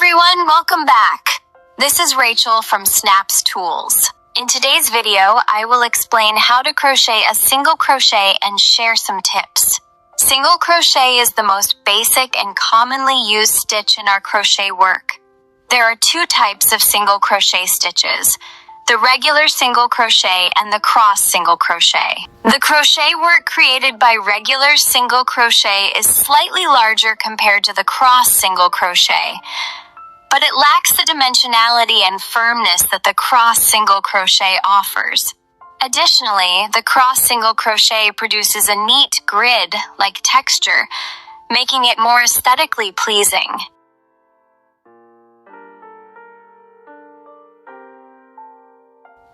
everyone, welcome back. This is Rachel from Snaps Tools. In today's video, I will explain how to crochet a single crochet and share some tips. Single crochet is the most basic and commonly used stitch in our crochet work. There are two types of single crochet stitches: the regular single crochet and the cross single crochet. The crochet work created by regular single crochet is slightly larger compared to the cross single crochet, but it lacks the dimensionality and firmness that the cross single crochet offers. Additionally, the cross single crochet produces a neat grid-like texture, making it more aesthetically pleasing.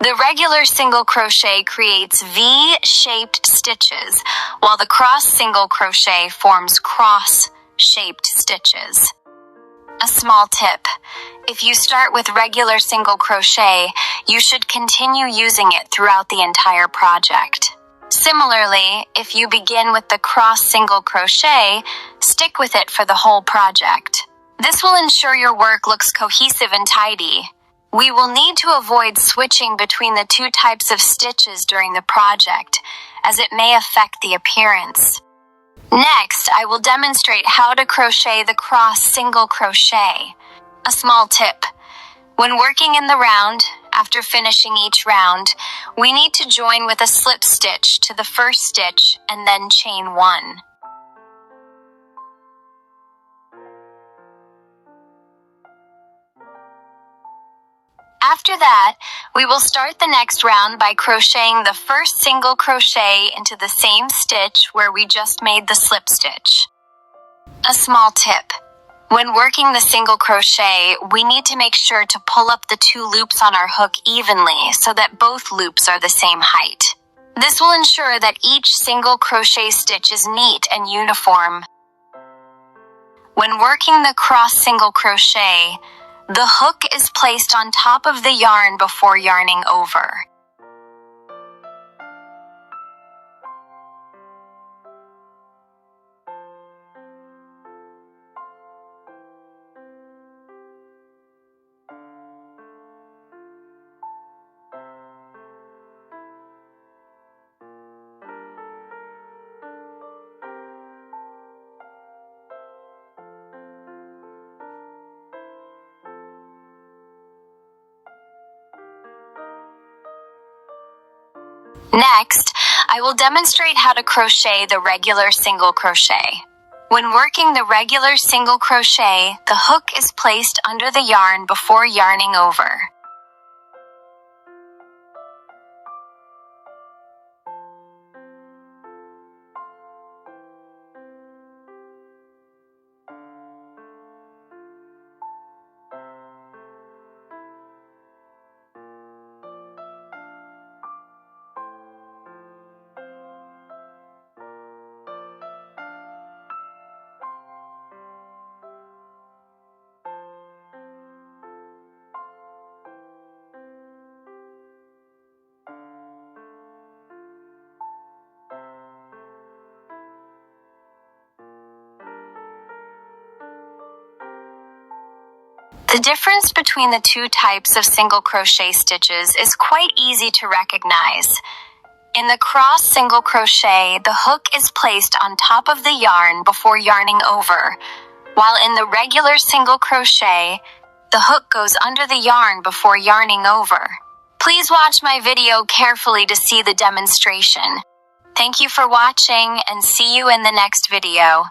The regular single crochet creates V-shaped stitches, while the cross single crochet forms cross-shaped stitches. A small tip: if you start with regular single crochet, you should continue using it throughout the entire project. Similarly, if you begin with the cross single crochet, stick with it for the whole project. This will ensure your work looks cohesive and tidy. We will need to avoid switching between the two types of stitches during the project, as it may affect the appearance. Next, I will demonstrate how to crochet the cross single crochet. A small tip: when working in the round, after finishing each round, we need to join with a slip stitch to the first stitch and then chain one. After that, we will start the next round by crocheting the first single crochet into the same stitch where we just made the slip stitch. A small tip: when working the single crochet, we need to make sure to pull up the two loops on our hook evenly so that both loops are the same height. This will ensure that each single crochet stitch is neat and uniform. When working the cross single crochet, the hook is placed on top of the yarn before yarning over. Next, I will demonstrate how to crochet the regular single crochet. When working the regular single crochet, the hook is placed under the yarn before yarning over. The difference between the two types of single crochet stitches is quite easy to recognize. In the cross single crochet, the hook is placed on top of the yarn before yarning over, while in the regular single crochet, the hook goes under the yarn before yarning over. Please watch my video carefully to see the demonstration. Thank you for watching, and see you in the next video.